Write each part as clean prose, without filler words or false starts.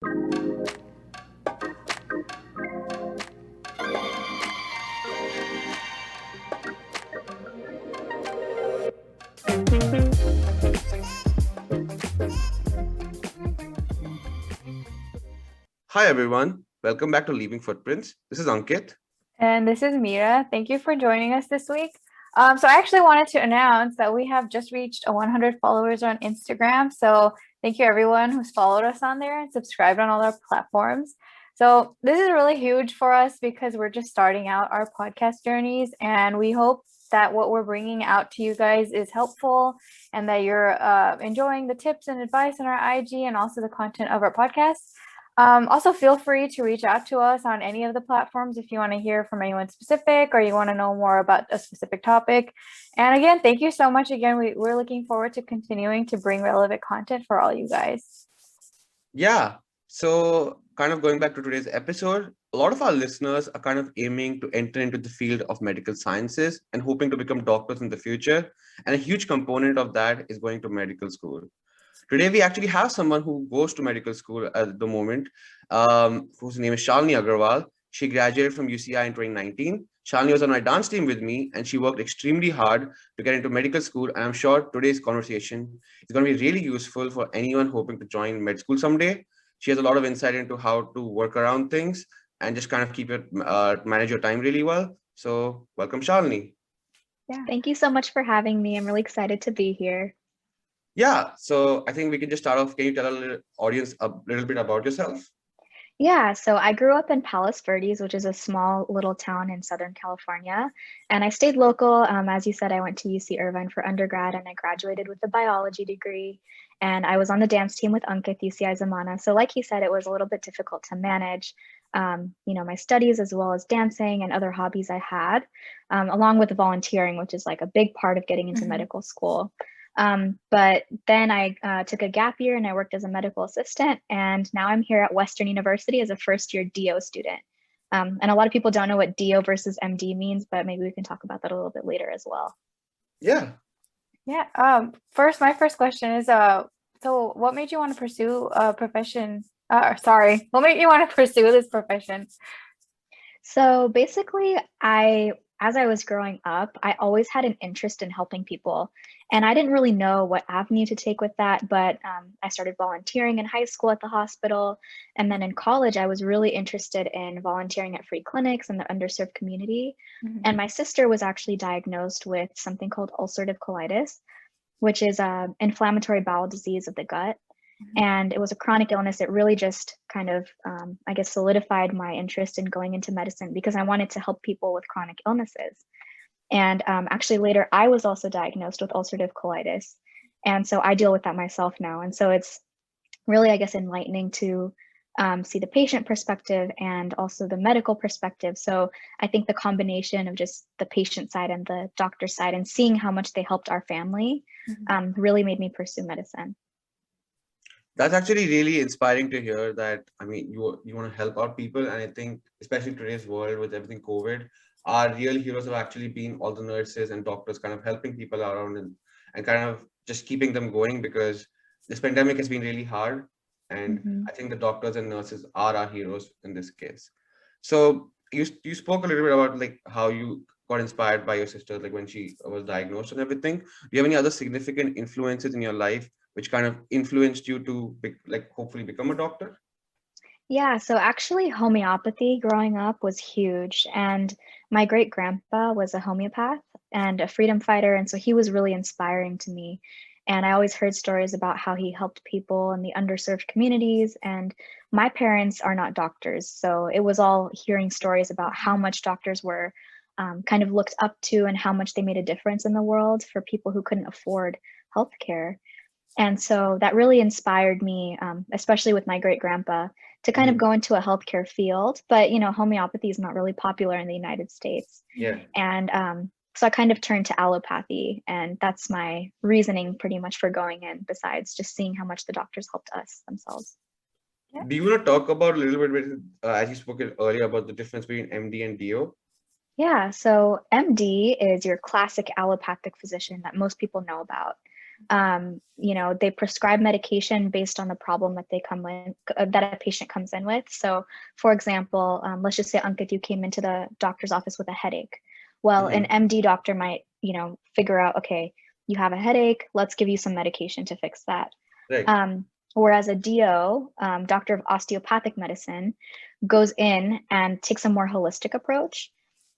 Hi everyone, welcome back to Leaving Footprints. This is Ankit. And this is Mira. Thank you for joining us this week. So I actually wanted to announce that we have just reached 100 followers on Instagram. So thank you everyone who's followed us on there and subscribed on all our platforms. So this is really huge for us because we're just starting out our podcast journeys, and we hope that what we're bringing out to you guys is helpful and that you're enjoying the tips and advice on our IG and also the content of our podcast. Also, feel free to reach out to us on any of the platforms if you want to hear from anyone specific or you want to know more about a specific topic. And again, thank you so much. Again, we're looking forward to continuing to bring relevant content for all you guys. Yeah, so kind of going back to today's episode, a lot of our listeners are kind of aiming to enter into the field of medical sciences and hoping to become doctors in the future. And a huge component of that is going to medical school. Today, we actually have someone who goes to medical school at the moment, whose name is Shalini Agarwal. She graduated from UCI in 2019. Shalini was on my dance team with me, and she worked extremely hard to get into medical school. And I'm sure today's conversation is going to be really useful for anyone hoping to join med school someday. She has a lot of insight into how to work around things and just kind of manage your time really well. So welcome, Shalini. Yeah. Thank you so much for having me. I'm really excited to be here. Yeah, so I think we can just start off. Can you tell our audience a little bit about yourself? Yeah, so I grew up in Palos Verdes, which is a small little town in Southern California. And I stayed local. As you said, I went to UC Irvine for undergrad and I graduated with a biology degree. And I was on the dance team with Ankit, UCI Zamana. So like he said, it was a little bit difficult to manage, my studies as well as dancing and other hobbies I had, along with volunteering, which is like a big part of getting into medical school. But then I took a gap year and I worked as a medical assistant, and now I'm here at Western University as a first-year DO student. And a lot of people don't know what DO versus MD means, but maybe we can talk about that a little bit later as well. Yeah. Yeah. My first question is, so what made you want to pursue a profession? What made you want to pursue this profession? So basically, as I was growing up, I always had an interest in helping people. And I didn't really know what avenue to take with that, but I started volunteering in high school at the hospital. And then in college, I was really interested in volunteering at free clinics in the underserved community. Mm-hmm. And my sister was actually diagnosed with something called ulcerative colitis, which is an inflammatory bowel disease of the gut. And it was a chronic illness. It really just kind of, solidified my interest in going into medicine because I wanted to help people with chronic illnesses. And actually later, I was also diagnosed with ulcerative colitis. And so I deal with that myself now. And so it's really, enlightening to see the patient perspective and also the medical perspective. So I think the combination of just the patient side and the doctor side and seeing how much they helped our family really made me pursue medicine. That's actually really inspiring to hear that. I mean, you want to help out people. And I think, especially in today's world with everything COVID, our real heroes have actually been all the nurses and doctors kind of helping people around and kind of just keeping them going, because this pandemic has been really hard. And I think the doctors and nurses are our heroes in this case. So you spoke a little bit about like how you got inspired by your sister, like when she was diagnosed and everything. Do you have any other significant influences in your life which kind of influenced you to hopefully become a doctor? Yeah, so actually homeopathy growing up was huge. And my great grandpa was a homeopath and a freedom fighter. And so he was really inspiring to me. And I always heard stories about how he helped people in the underserved communities. And my parents are not doctors. So it was all hearing stories about how much doctors were kind of looked up to and how much they made a difference in the world for people who couldn't afford healthcare. And so that really inspired me, especially with my great grandpa, to kind of go into a healthcare field. But, homeopathy is not really popular in the United States. Yeah. And so I kind of turned to allopathy. And that's my reasoning pretty much for going in, besides just seeing how much the doctors helped us themselves. Yeah. Do you want to talk about a little bit, as you spoke earlier, about the difference between MD and DO? Yeah, so MD is your classic allopathic physician that most people know about. They prescribe medication based on the problem that that a patient comes in with. So for example, let's just say, Ankit, you came into the doctor's office with a headache. Well, an MD doctor might, figure out, okay, you have a headache, let's give you some medication to fix that. Right. Whereas a DO, doctor of osteopathic medicine, goes in and takes a more holistic approach.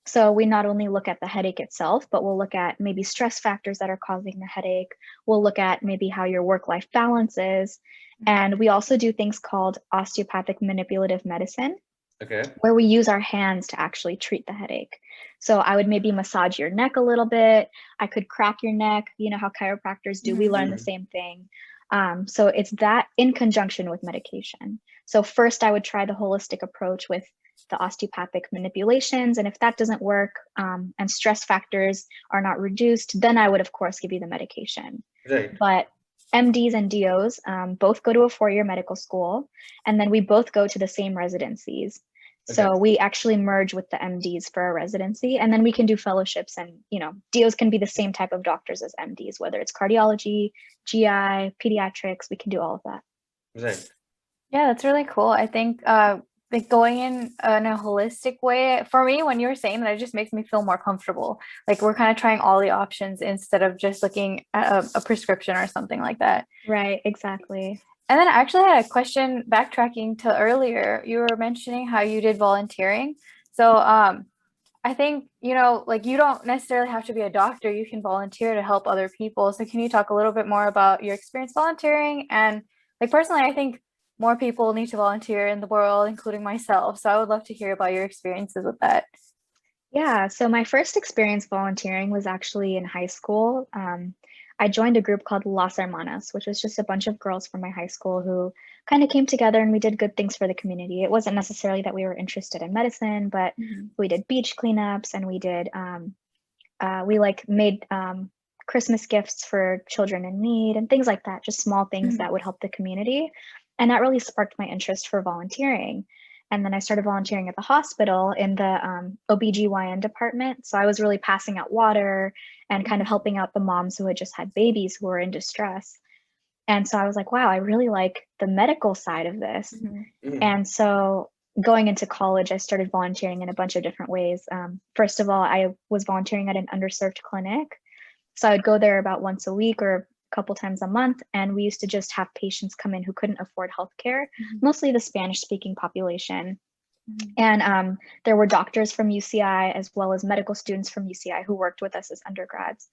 So we not only look at the headache itself, but we'll look at maybe stress factors that are causing the headache. We'll look at maybe how your work-life balance is. And we also do things called osteopathic manipulative medicine, Okay. where we use our hands to actually treat the headache. So I would maybe massage your neck a little bit. I could crack your neck, how chiropractors do. We learn the same thing. So it's that in conjunction with medication. So first I would try the holistic approach with the osteopathic manipulations. And if that doesn't work, and stress factors are not reduced, then I would, of course, give you the medication. Right. But MDs and DOs both go to a 4-year medical school, and then we both go to the same residencies. So Okay. we actually merge with the MDs for a residency, and then we can do fellowships, and DOs can be the same type of doctors as MDs, whether it's cardiology, GI, pediatrics, we can do all of that. Right. Yeah, that's really cool. I think like going in a holistic way, for me, when you were saying that, it just makes me feel more comfortable. Like we're kind of trying all the options instead of just looking at a prescription or something like that. Right, exactly. And then I actually had a question backtracking to earlier. You were mentioning how you did volunteering. So I think, like you don't necessarily have to be a doctor. You can volunteer to help other people. So can you talk a little bit more about your experience volunteering? And like personally, I think more people need to volunteer in the world, including myself. So I would love to hear about your experiences with that. Yeah, so my first experience volunteering was actually in high school. I joined a group called Las Hermanas, which was just a bunch of girls from my high school who kind of came together and we did good things for the community. It wasn't necessarily that we were interested in medicine, but we did beach cleanups and we did, we like made Christmas gifts for children in need and things like that, just small things that would help the community. And that really sparked my interest for volunteering. And then I started volunteering at the hospital in the OBGYN department. So I was really passing out water and kind of helping out the moms who had just had babies who were in distress. And so I was like, wow, I really like the medical side of this. And so going into college, I started volunteering in a bunch of different ways. First of all, I was volunteering at an underserved clinic. So I would go there about once a week or a couple times a month, and we used to just have patients come in who couldn't afford healthcare, mostly the Spanish-speaking population. And there were doctors from UCI as well as medical students from UCI who worked with us as undergrads.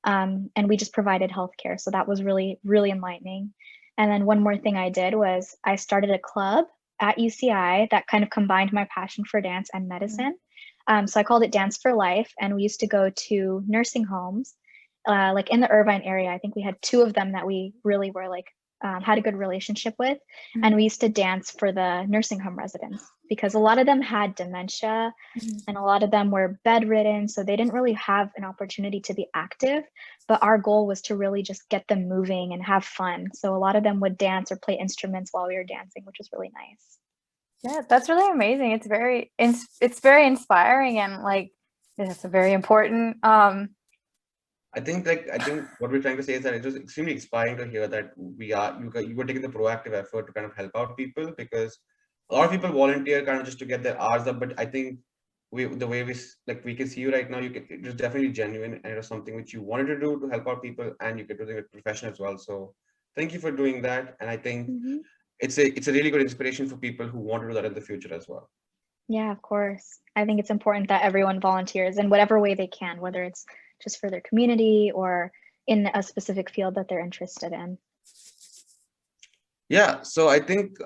And we just provided healthcare. So that was really, really enlightening. And then one more thing I did was I started a club at UCI that kind of combined my passion for dance and medicine. So I called it Dance for Life. And we used to go to nursing homes, like in the Irvine area. I think we had 2 of them that we really were like, had a good relationship with. And we used to dance for the nursing home residents because a lot of them had dementia and a lot of them were bedridden. So they didn't really have an opportunity to be active, but our goal was to really just get them moving and have fun. So a lot of them would dance or play instruments while we were dancing, which was really nice. Yeah, that's really amazing. It's very inspiring and like it's a very important I think what we're trying to say is that it was extremely inspiring to hear that you were taking the proactive effort to kind of help out people, because a lot of people volunteer kind of just to get their hours up. But I think the way we can see you right now, it was definitely genuine and it was something which you wanted to do to help out people, and you could do it with profession as well. So thank you for doing that. And I think it's a really good inspiration for people who want to do that in the future as well. Yeah, of course. I think it's important that everyone volunteers in whatever way they can, whether it's just for their community or in a specific field that they're interested in. Yeah, so I think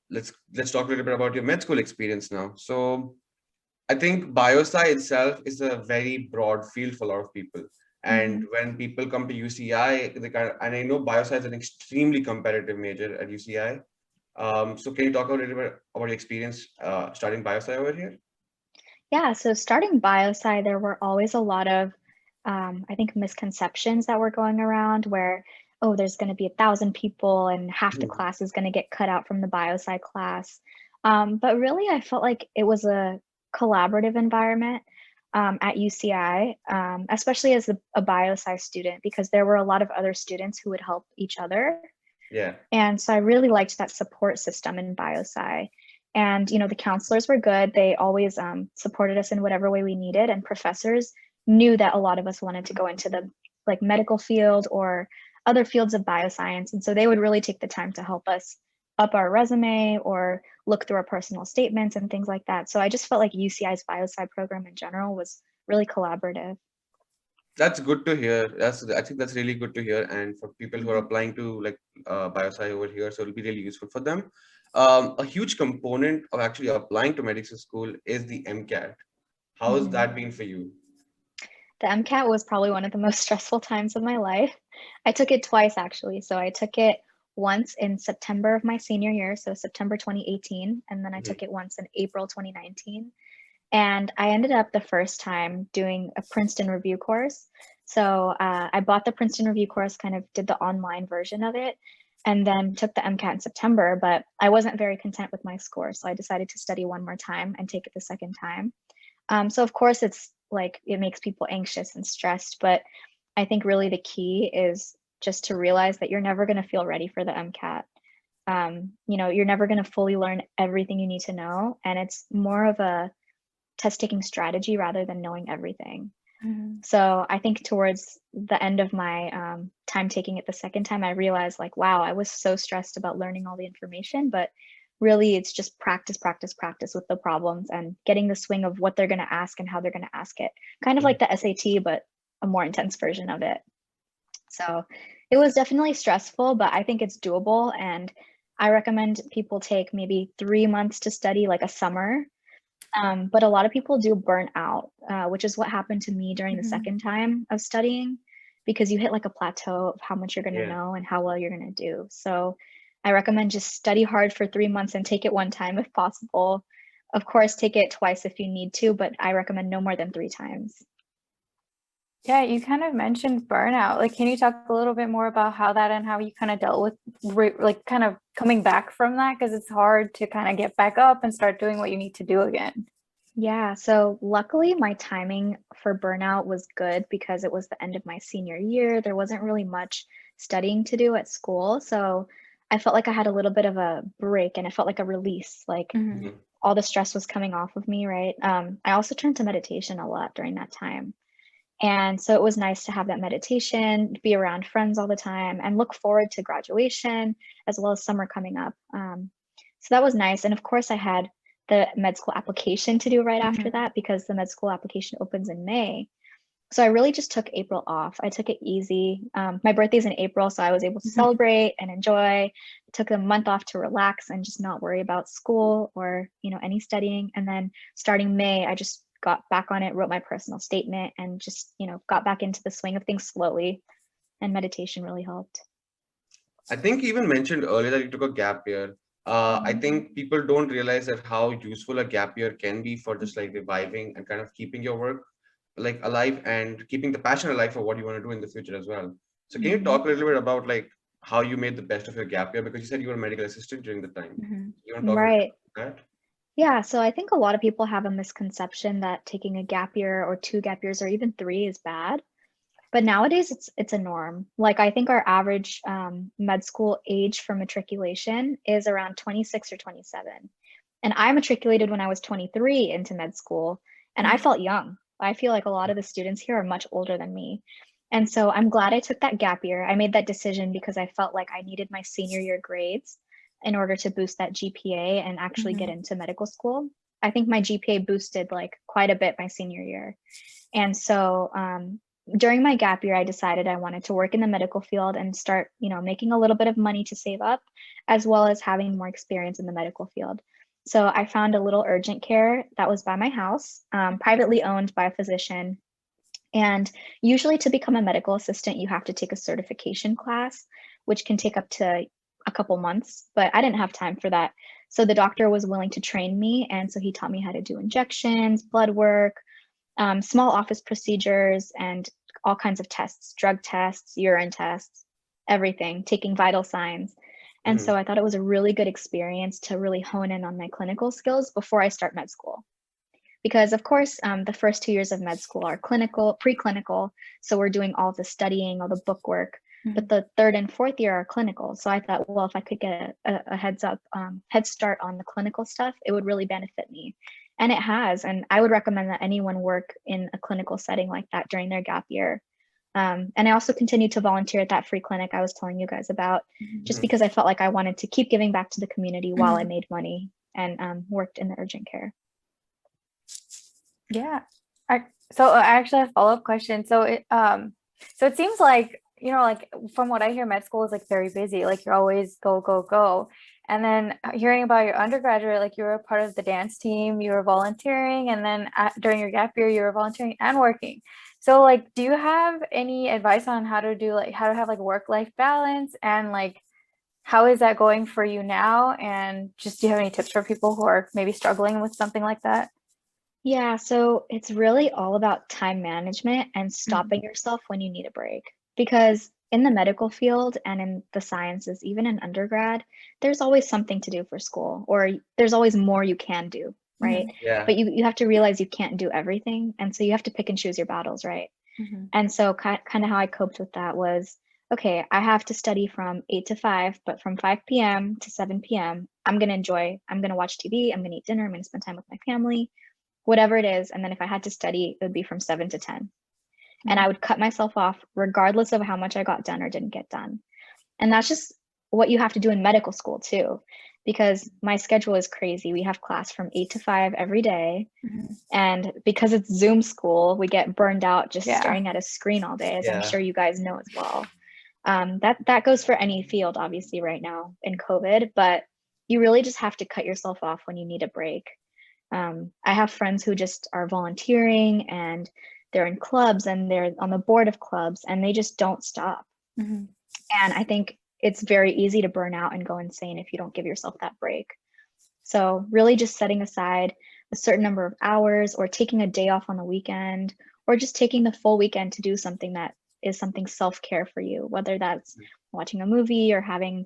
let's talk a little bit about your med school experience now. So I think biosci itself is a very broad field for a lot of people. And when people come to UCI, and I know biosci is an extremely competitive major at UCI. So can you talk a little bit about your experience starting biosci over here? Yeah, so starting biosci, there were always a lot of, I think, misconceptions that were going around where, oh, there's going to be 1,000 people and half the class is going to get cut out from the biosci class. But really, I felt like it was a collaborative environment. at UCI, especially as a biosci student, because there were a lot of other students who would help each other. Yeah. And so I really liked that support system in biosci. And, you know, the counselors were good. They always supported us in whatever way we needed. And professors knew that a lot of us wanted to go into the like medical field or other fields of bioscience. And so they would really take the time to help us up our resume or look through our personal statements and things like that. So I just felt like UCI's biosci program in general was really collaborative. That's good to hear. I think that's really good to hear. And for people who are applying to like biosci over here, so it'll be really useful for them. A huge component of actually applying to medical school is the MCAT. How's that been for you? The MCAT was probably one of the most stressful times of my life. I took it twice actually. So I took it once in September of my senior year, so September 2018, and then I took it once in April 2019. And I ended up the first time doing a Princeton review course. So I bought the Princeton review course, kind of did the online version of it, and then took the MCAT in September, but I wasn't very content with my score. So I decided to study one more time and take it the second time. So of course it's like, it makes people anxious and stressed, but I think really the key is just to realize that you're never going to feel ready for the MCAT. You know, you're never going to fully learn everything you need to know. And it's more of a test taking strategy rather than knowing everything. So I think towards the end of my time taking it the second time, I realized like, wow, I was so stressed about learning all the information, but really it's just practice with the problems and getting the swing of what they're going to ask and how they're going to ask it. Kind of like the SAT, but a more intense version of it. So it was definitely stressful, but I think it's doable. And I recommend people take maybe 3 months to study, like a summer. But a lot of people do burn out, which is what happened to me during the second time of studying, because you hit like a plateau of how much you're going to know and how well you're going to do. So I recommend just study hard for 3 months and take it one time if possible. Of course, take it twice if you need to, but I recommend no more than 3 times. Yeah, you kind of mentioned burnout. Like, can you talk a little bit more about how that and how you kind of dealt with like kind of coming back from that? Because it's hard to kind of get back up and start doing what you need to do again. Yeah, so luckily my timing for burnout was good because it was the end of my senior year. There wasn't really much studying to do at school. So I felt like I had a little bit of a break and it felt like a release, like all the stress was coming off of me, right? I also turned to meditation a lot during that time. And so it was nice to have that meditation, be around friends all the time, and look forward to graduation as well as summer coming up. So that was nice. And of course, I had the med school application to do right after that because the med school application opens in May. So I really just took April off. I took it easy. My birthday's in April, so I was able to celebrate and enjoy. I took a month off to relax and just not worry about school or, you know, any studying. And then starting May, I just got back on it, wrote my personal statement, and just, you know, got back into the swing of things slowly. And meditation really helped. I think you even mentioned earlier that you took a gap year. I think people don't realize that how useful a gap year can be for just like reviving and kind of keeping your work like alive and keeping the passion alive for what you want to do in the future as well. So can you talk a little bit about like how you made the best of your gap year? Because you said you were a medical assistant during the time. You want to talk Right. about that? Yeah, so I think a lot of people have a misconception that taking a gap year or 2 gap years or even 3 is bad. But nowadays it's a norm. Like I think our average med school age for matriculation is around 26 or 27. And I matriculated when I was 23 into med school, and I felt young. I feel like a lot of the students here are much older than me. And so I'm glad I took that gap year. I made that decision because I felt like I needed my senior year grades in order to boost that GPA and actually get into medical school. I think my GPA boosted like quite a bit my senior year. And so during my gap year, I decided I wanted to work in the medical field and start, you know, making a little bit of money to save up, as well as having more experience in the medical field. So I found a little urgent care that was by my house, privately owned by a physician. And usually to become a medical assistant, you have to take a certification class, which can take up to a couple months, but I didn't have time for that. So the doctor was willing to train me. And so he taught me how to do injections, blood work, small office procedures, and all kinds of tests, drug tests, urine tests, everything, taking vital signs. And so I thought it was a really good experience to really hone in on my clinical skills before I start med school. because of course, the first 2 years of med school are preclinical. So we're doing all the studying, all the book work, but the third and fourth year are clinical. So I thought, well, if I could get a head start on the clinical stuff, it would really benefit me. And it has, and I would recommend that anyone work in a clinical setting like that during their gap year. And I also continued to volunteer at that free clinic I was telling you guys about, just because I felt like I wanted to keep giving back to the community while I made money and worked in the urgent care. Yeah. So I actually have a follow-up question. So it seems like, like from what I hear, med school is like very busy. Like you're always go, go, go. And then hearing about your undergraduate, like you were a part of the dance team, you were volunteering, and then during your gap year, you were volunteering and working. So like, do you have any advice on how to have like work-life balance, and like, how is that going for you now? And just, do you have any tips for people who are maybe struggling with something like that? Yeah, so it's really all about time management and stopping yourself when you need a break. Because in the medical field and in the sciences, even in undergrad, there's always something to do for school, or there's always more you can do, right? Yeah. But you have to realize you can't do everything. And so you have to pick and choose your battles, right? And so kind of how I coped with that was, okay, I have to study from 8 to 5, but from 5 p.m. to 7 p.m., I'm going to watch TV, I'm going to eat dinner, I'm going to spend time with my family, whatever it is. And then if I had to study, it would be from 7 to 10. And I would cut myself off regardless of how much I got done or didn't get done. And that's just what you have to do in medical school too, because my schedule is crazy. We have class from 8 to 5 every day. And because it's Zoom school, we get burned out just staring at a screen all day, as I'm sure you guys know as well. That goes for any field, obviously, right now in COVID, but you really just have to cut yourself off when you need a break. I have friends who just are volunteering, and they're in clubs, and they're on the board of clubs, and they just don't stop. And I think it's very easy to burn out and go insane if you don't give yourself that break. So really just setting aside a certain number of hours, or taking a day off on the weekend, or just taking the full weekend to do something that is something self-care for you, whether that's watching a movie or having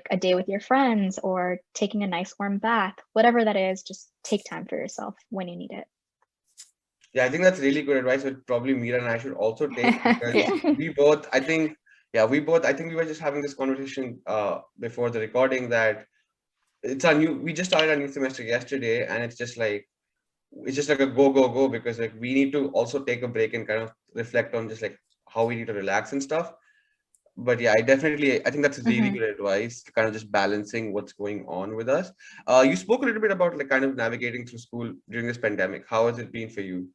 a day with your friends, or taking a nice warm bath, whatever that is. Just take time for yourself when you need it. Yeah, I think that's really good advice, which probably Meera and I should also take, because we both, I think we were just having this conversation before the recording, that we just started our new semester yesterday, and it's just like a go, go, go, because like we need to also take a break and kind of reflect on just like how we need to relax and stuff. But yeah, I think that's really good advice, kind of just balancing what's going on with us. You spoke a little bit about like kind of navigating through school during this pandemic. How has it been for you?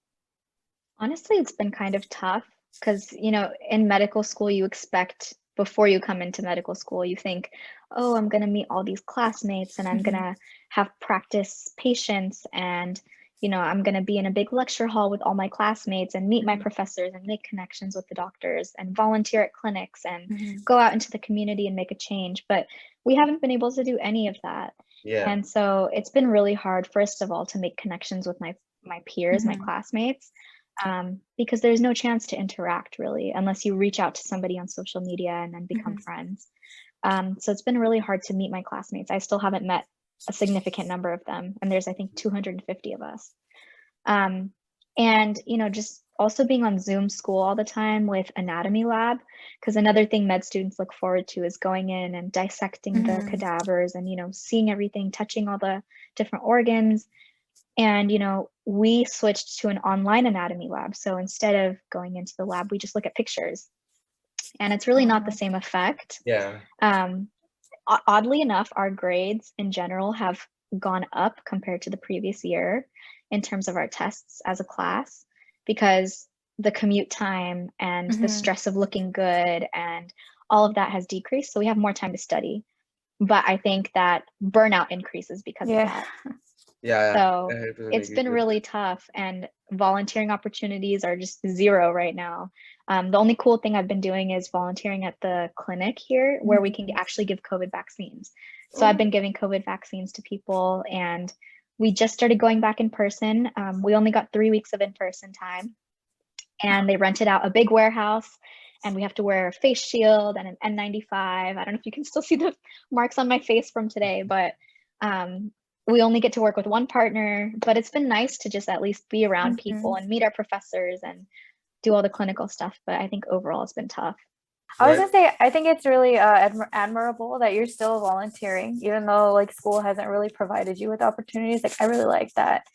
Honestly, it's been kind of tough because, in medical school, you expect, before you come into medical school, you think, oh, I'm going to meet all these classmates, and I'm going to have practice patients, and, I'm going to be in a big lecture hall with all my classmates and meet my professors and make connections with the doctors and volunteer at clinics and go out into the community and make a change. But we haven't been able to do any of that. Yeah. And so it's been really hard, first of all, to make connections with my peers, my classmates. Because there's no chance to interact really unless you reach out to somebody on social media and then become friends. So it's been really hard to meet my classmates. I still haven't met a significant number of them, and there's I think 250 of us. And just also being on Zoom school all the time with anatomy lab, because another thing med students look forward to is going in and dissecting the cadavers and seeing everything, touching all the different organs. And, we switched to an online anatomy lab. So instead of going into the lab, we just look at pictures. And it's really not the same effect. Yeah. Oddly enough, our grades in general have gone up compared to the previous year in terms of our tests as a class, because the commute time and the stress of looking good and all of that has decreased. So we have more time to study. But I think that burnout increases because of that. Yeah. So it's been really tough, and volunteering opportunities are just zero right now. The only cool thing I've been doing is volunteering at the clinic here where we can actually give COVID vaccines. So I've been giving COVID vaccines to people, and we just started going back in person. We only got 3 weeks of in-person time, and they rented out a big warehouse, and we have to wear a face shield and an N95. I don't know if you can still see the marks on my face from today, but we only get to work with one partner, but it's been nice to just at least be around people Mhm. and meet our professors and do all the clinical stuff. But I think overall it's been tough. I was Right. gonna say, I think it's really admirable that you're still volunteering, even though like school hasn't really provided you with opportunities. Like, I really like that.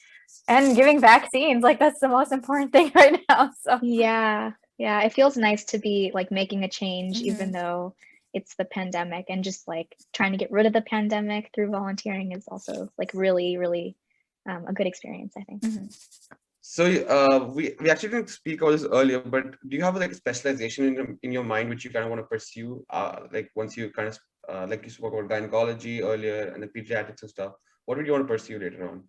And giving vaccines, like that's the most important thing right now. So, Yeah, yeah, it feels nice to be like making a change, even Mhm. though it's the pandemic, and just like trying to get rid of the pandemic through volunteering is also like really, really a good experience, I think. Mhm. So we actually didn't speak about this earlier, but do you have like a specialization in your mind which you kind of want to pursue? Like once you kind of like you spoke about gynecology earlier and the pediatrics and stuff, what would you want to pursue later on?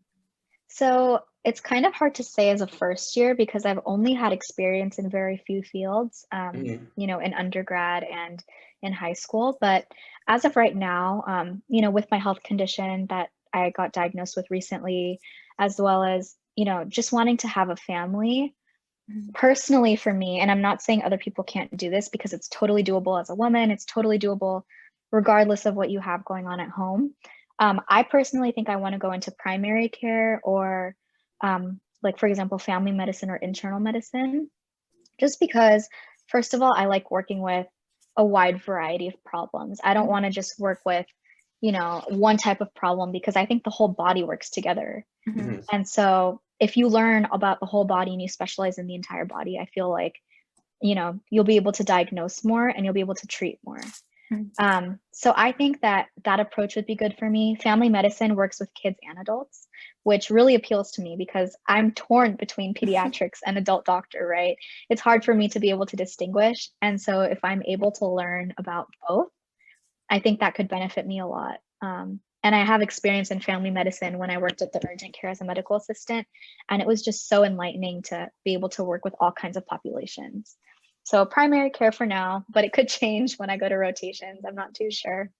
So it's kind of hard to say as a first year because I've only had experience in very few fields, Hmm. in undergrad and in high school. But as of right now, with my health condition that I got diagnosed with recently, as well as, just wanting to have a family, Mhm. personally for me, and I'm not saying other people can't do this because it's totally doable as a woman, it's totally doable regardless of what you have going on at home. I personally think I want to go into primary care or, like, for example, family medicine or internal medicine, just because, first of all, I like working with a wide variety of problems. I don't want to just work with, one type of problem because I think the whole body works together. Mhm. Hmm. And so if you learn about the whole body and you specialize in the entire body, I feel like, you'll be able to diagnose more and you'll be able to treat more. Mhm. So I think that that approach would be good for me. Family medicine works with kids and adults, which really appeals to me because I'm torn between pediatrics and adult doctor, right? It's hard for me to be able to distinguish. And so if I'm able to learn about both, I think that could benefit me a lot. And I have experience in family medicine when I worked at the urgent care as a medical assistant. And it was just so enlightening to be able to work with all kinds of populations. So primary care for now, but it could change when I go to rotations. I'm not too sure.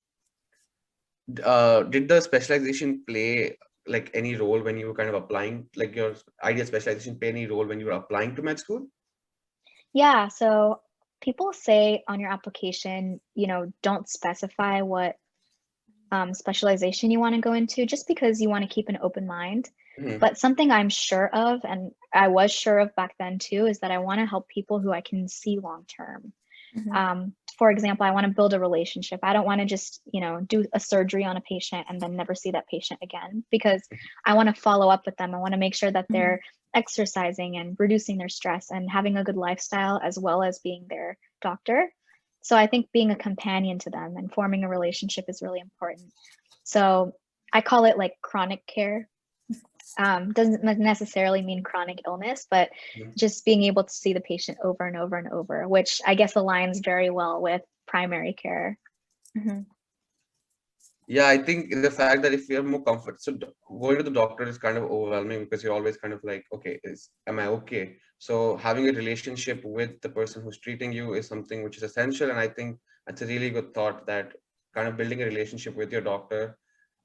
Did the specialization play like any role when you were kind of applying, like your ideal specialization play any role when you were applying to med school? Yeah, so people say on your application, don't specify what specialization you want to go into just because you want to keep an open mind. Hmm. But something I'm sure of, and I was sure of back then too, is that I want to help people who I can see long term. Mhm. For example, I want to build a relationship. I don't want to just, do a surgery on a patient and then never see that patient again because I want to follow up with them. I want to make sure that Mhm. they're exercising and reducing their stress and having a good lifestyle as well as being their doctor. So I think being a companion to them and forming a relationship is really important. So I call it like chronic care. Doesn't necessarily mean chronic illness, but just being able to see the patient over and over and over, which I guess aligns very well with primary care. Mhm. Yeah, I think the fact that if you're more comfort, so going to the doctor is kind of overwhelming because you're always kind of like, okay, am I okay? So having a relationship with the person who's treating you is something which is essential, and I think that's a really good thought that kind of building a relationship with your doctor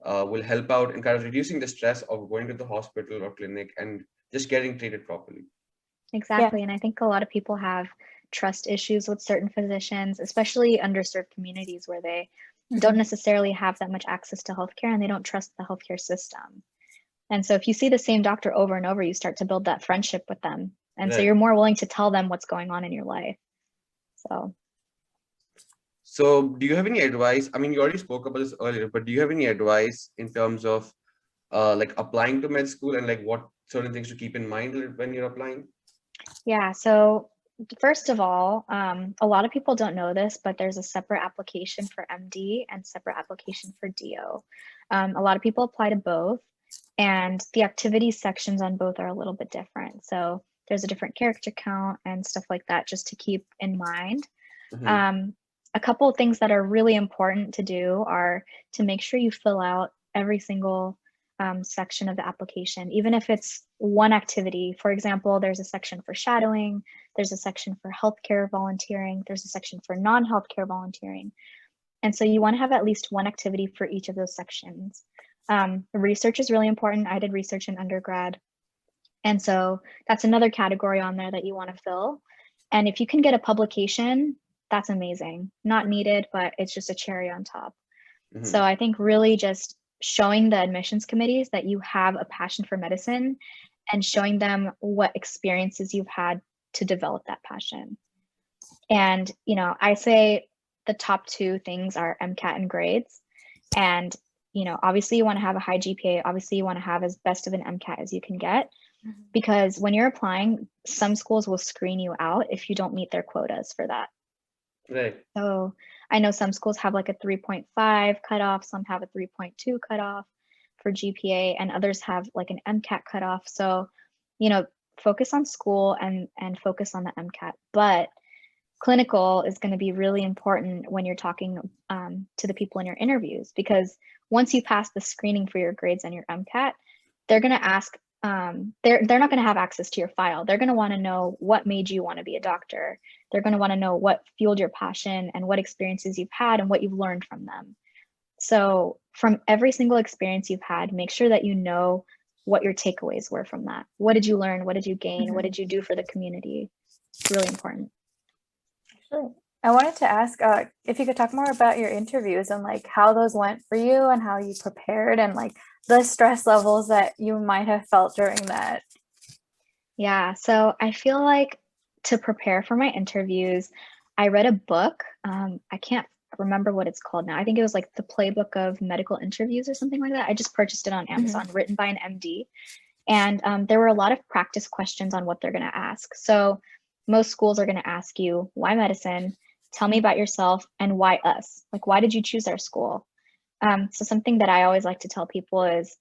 will help out in kind of reducing the stress of going to the hospital or clinic and just getting treated properly. Yeah. Exactly. And I think a lot of people have trust issues with certain physicians, especially underserved communities where they don't Mhm. necessarily have that much access to healthcare and they don't trust the healthcare system. And so if you see the same doctor over and over, you start to build that friendship with them. And so you're Right. more willing to tell them what's going on in your life. So So do you have any advice? I mean, you already spoke about this earlier, but do you have any advice in terms of like applying to med school and like what certain things to keep in mind when you're applying? yeah, so first of all, a lot of people don't know this, but there's a separate application for MD and separate application for DO. A lot of people apply to both, and the activity sections on both are a little bit different. So there's a different character count and stuff like that just to keep in mind. Hmm. Um, a couple of things that are really important to do are to make sure you fill out every single section of the application, even if it's one activity. For example, there's a section for shadowing, there's a section for healthcare volunteering, there's a section for non-healthcare volunteering. And so you want to have at least one activity for each of those sections. Research is really important. I did research in undergrad. And so that's another category on there that you want to fill. And if you can get a publication, that's amazing. Not needed, but it's just a cherry on top. So Hmm. I think really just showing the admissions committees that you have a passion for medicine and showing them what experiences you've had to develop that passion. And, you know, I say the top two things are MCAT and grades. And, you know, obviously you want to have a high GPA. Obviously you want to have as best of an MCAT as you can get, because when you're applying, some schools will screen you out if you don't meet their quotas for that. Right. So I know some schools have like a 3.5 cutoff, some have a 3.2 cutoff for GPA, and others have like an MCAT cutoff. So, you know, focus on school and focus on the MCAT. But clinical is going to be really important when you're talking to the people in your interviews, because once you pass the screening for your grades and your MCAT, they're going to ask, they're not going to have access to your file. They're going to want to know what made you want to be a doctor. They're going to want to know what fueled your passion and what experiences you've had and what you've learned from them. So from every single experience you've had, make sure that you know what your takeaways were from that. What did you learn? What did you gain? What did you do for the community? It's really important. Actually, I wanted to ask if you could talk more about your interviews and like how those went for you and how you prepared and like the stress levels that you might have felt during that. Yeah, so I feel like to prepare for my interviews, I read a book. I can't remember what it's called now. I think it was like the Playbook of Medical Interviews or something like that. I just purchased it on Amazon, written by an MD. And there were a lot of practice questions on what they're going to ask. So most schools are going to ask you, why medicine? Tell me about yourself, and why us? Like, why did you choose our school? So something that I always like to tell people is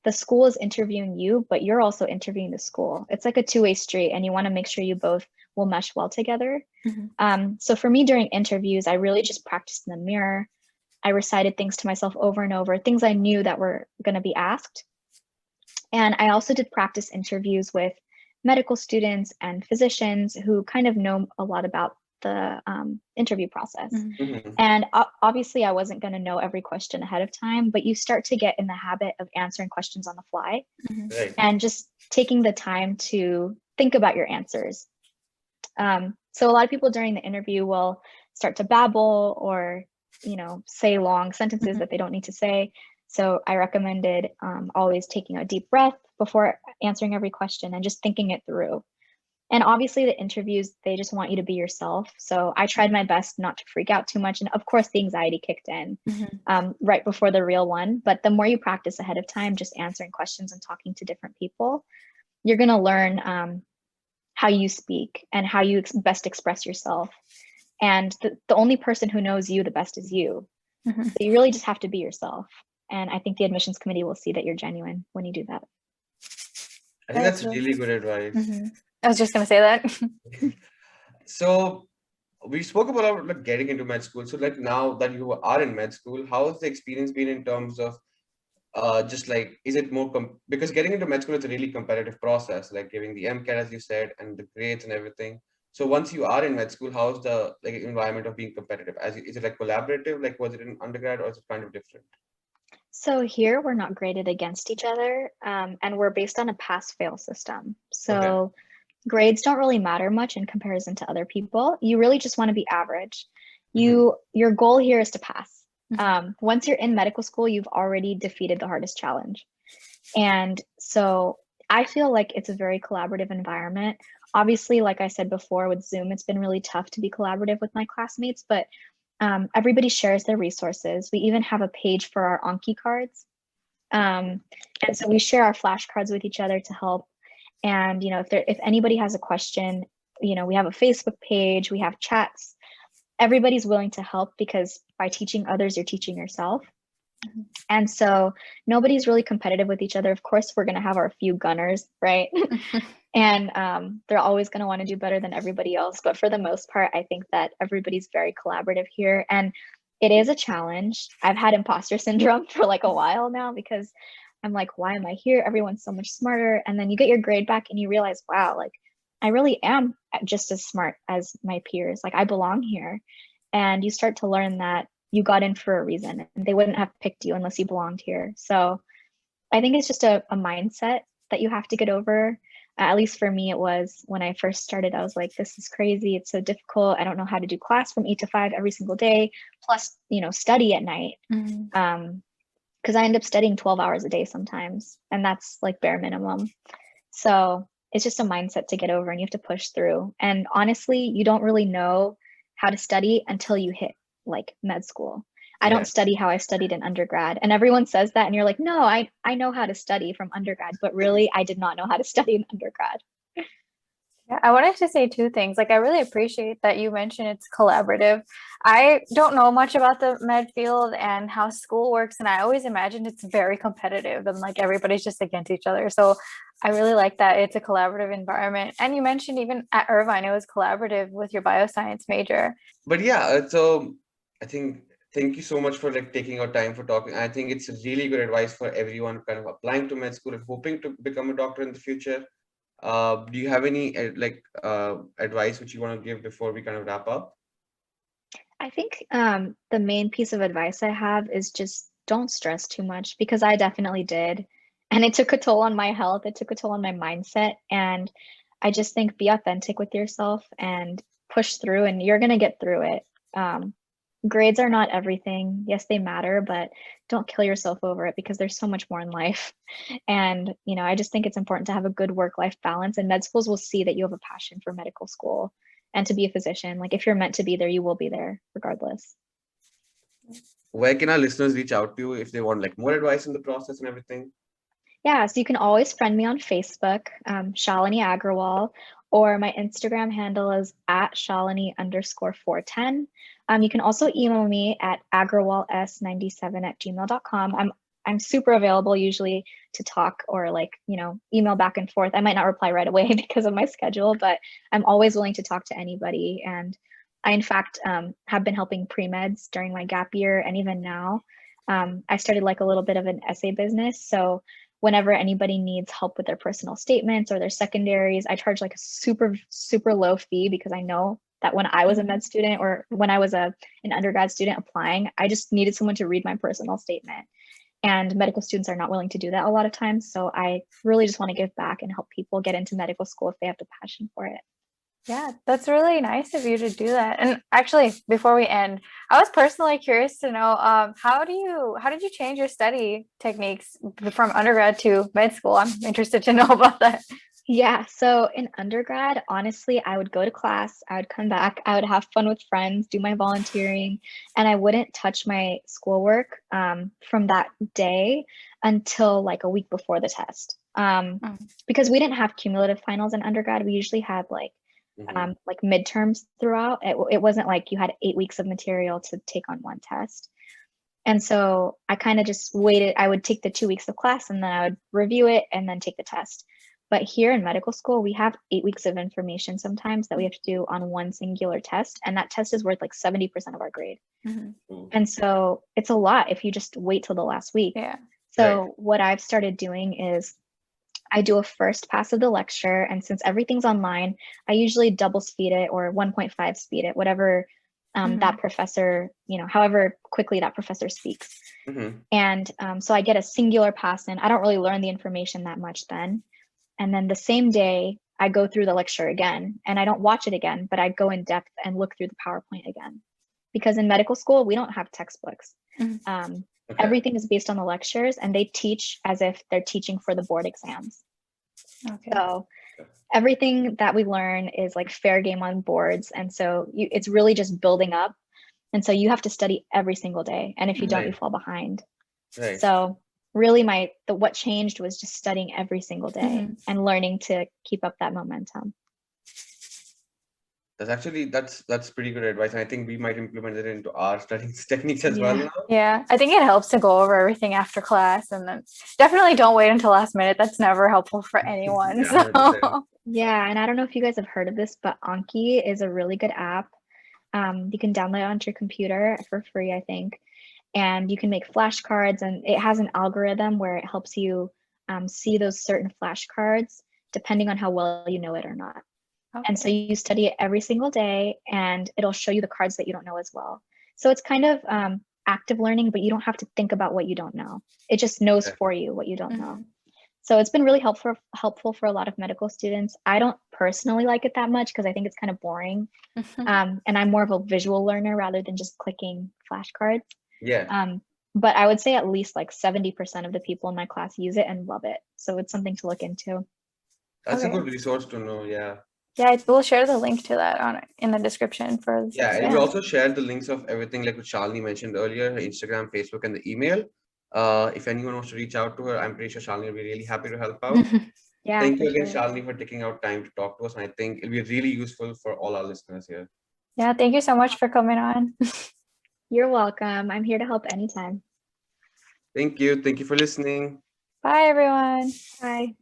the school is interviewing you, but you're also interviewing the school. It's like a two-way street, and you want to make sure you both will mesh well together. So for me during interviews, I really just practiced in the mirror. I recited things to myself over and over, things I knew that were going to be asked. And I also did practice interviews with medical students and physicians who kind of know a lot about the interview process. And obviously I wasn't going to know every question ahead of time, but you start to get in the habit of answering questions on the fly and just taking the time to think about your answers. So a lot of people during the interview will start to babble or, you know, say long sentences that they don't need to say. So I recommended always taking a deep breath before answering every question and just thinking it through. And obviously the interviews, they just want you to be yourself. So I tried my best not to freak out too much. And of course the anxiety kicked in right before the real one. But the more you practice ahead of time, just answering questions and talking to different people, you're going to learn how you speak and how you best express yourself. And the only person who knows you the best is you. So you really just have to be yourself. And I think the admissions committee will see that you're genuine when you do that. I think that's really good advice. I was just going to say that. So we spoke about like getting into med school. So like now that you are in med school, how has the experience been in terms of just like, is it more because getting into med school is a really competitive process, like giving the MCAT, as you said, and the grades and everything. So once you are in med school, how's the like environment of being competitive? Is it like collaborative? Like was it in undergrad, or is it kind of different? So here we're not graded against each other, and we're based on a pass-fail system. So grades don't really matter much in comparison to other people. You really just want to be average. Your goal here is to pass. Once you're in medical school, you've already defeated the hardest challenge. And so I feel like it's a very collaborative environment. Obviously, like I said before, with Zoom, it's been really tough to be collaborative with my classmates, but everybody shares their resources. We even have a page for our Anki cards. And so we share our flashcards with each other to help. And, you know, if anybody has a question, you know, we have a Facebook page, we have chats. Everybody's willing to help, because by teaching others, you're teaching yourself. And so nobody's really competitive with each other. Of course, we're going to have our few gunners, right? And they're always going to want to do better than everybody else. But for the most part, I think that everybody's very collaborative here. And it is a challenge. I've had imposter syndrome for like a while now, because I'm like, why am I here? Everyone's so much smarter. And then you get your grade back and you realize, wow, like I really am just as smart as my peers. Like I belong here. And you start to learn that you got in for a reason, and they wouldn't have picked you unless you belonged here. So I think it's just a mindset that you have to get over. At least for me, it was when I first started. I was like, this is crazy. It's so difficult. I don't know how to do class from 8 to 5 every single day, plus, you know, study at night. because I end up studying 12 hours a day sometimes, and that's like bare minimum. So it's just a mindset to get over, and you have to push through. And honestly, you don't really know how to study until you hit like med school. I don't study how I studied in undergrad. And everyone says that, and you're like, no, I know how to study from undergrad, but really I did not know how to study in undergrad. Yeah, I wanted to say two things. Like, I really appreciate that you mentioned it's collaborative. I don't know much about the med field and how school works, and I always imagined it's very competitive and like everybody's just against each other. So I really like that it's a collaborative environment. And you mentioned even at Irvine, it was collaborative with your bioscience major. But yeah, so I think thank you so much for like taking your time for talking. I think it's a really good advice for everyone kind of applying to med school and hoping to become a doctor in the future. Do you have any advice which you want to give before we kind of wrap up? I think the main piece of advice I have is just don't stress too much, because I definitely did. And it took a toll on my health. It took a toll on my mindset. And I just think be authentic with yourself and push through, and you're going to get through it. Grades are not everything. Yes, they matter, but don't kill yourself over it, because there's so much more in life. And, I just think it's important to have a good work-life balance, and med schools will see that you have a passion for medical school and to be a physician. Like, if you're meant to be there, you will be there regardless. Where can our listeners reach out to you if they want like more advice in the process and everything? Yeah, so you can always friend me on Facebook, Shalini Agarwal, or my Instagram handle is at Shalini_410. You can also email me at agarwals97@gmail.com. I'm super available usually to talk, or like, email back and forth. I might not reply right away because of my schedule, but I'm always willing to talk to anybody. And I, in fact, have been helping pre-meds during my gap year, and even now. I started like a little bit of an essay business. So whenever anybody needs help with their personal statements or their secondaries, I charge like a super, super low fee, because I know that when I was a med student, or when I was an undergrad student applying, I just needed someone to read my personal statement. And medical students are not willing to do that a lot of times. So I really just want to give back and help people get into medical school if they have the passion for it. Yeah, that's really nice of you to do that. And actually, before we end, I was personally curious to know, how did you change your study techniques from undergrad to med school? I'm interested to know about that. Yeah, so in undergrad, honestly, I would go to class, I would come back, I would have fun with friends, do my volunteering, and I wouldn't touch my schoolwork from that day until like a week before the test. Because we didn't have cumulative finals in undergrad. We usually had like midterms throughout. It wasn't like you had 8 weeks of material to take on one test. And so I kind of just waited. I would take the 2 weeks of class, and then I would review it and then take the test. But here in medical school, we have 8 weeks of information sometimes that we have to do on one singular test. And that test is worth like 70% of our grade. And so it's a lot if you just wait till the last week. Yeah. So what I've started doing is I do a first pass of the lecture. And since everything's online, I usually double speed it or 1.5 speed it, whatever that professor, however quickly that professor speaks. And so I get a singular pass in. I don't really learn the information that much then. And then the same day, I go through the lecture again, and I don't watch it again, but I go in depth and look through the PowerPoint again. Because in medical school, we don't have textbooks. Everything is based on the lectures, and they teach as if they're teaching for the board exams. So everything that we learn is like fair game on boards. And so it's really just building up. And so you have to study every single day. And if you don't, you fall behind. So really what changed was just studying every single day and learning to keep up that momentum. That's pretty good advice. And I think we might implement it into our studying techniques as well now. Yeah, I think it helps to go over everything after class, and then definitely don't wait until last minute. That's never helpful for anyone. Yeah, and I don't know if you guys have heard of this, but Anki is a really good app. You can download it onto your computer for free, I think. And you can make flashcards, and it has an algorithm where it helps you see those certain flashcards depending on how well you know it or not. And so you study it every single day, and it'll show you the cards that you don't know as well. So it's kind of active learning, but you don't have to think about what you don't know. It just knows for you what you don't know. So it's been really helpful for a lot of medical students. I don't personally like it that much because I think it's kind of boring. And I'm more of a visual learner rather than just clicking flashcards. but I would say at least like 70% of the people in my class use it and love it. So it's something to look into. That's a Okay. good resource to know. Yeah. Yeah, we'll share the link to that in the description for this Yeah, and we episode. also shared the links of everything like what Shalini mentioned earlier, her Instagram, Facebook, and the email. If anyone wants to reach out to her, I'm pretty sure Shalini will be really happy to help out. Yeah, Thank for you again, sure. Shalini, for taking out time to talk to us. And I think it'll be really useful for all our listeners here. Yeah, thank you so much for coming on. You're welcome. I'm here to help anytime. Thank you. Thank you for listening. Bye, everyone. Bye.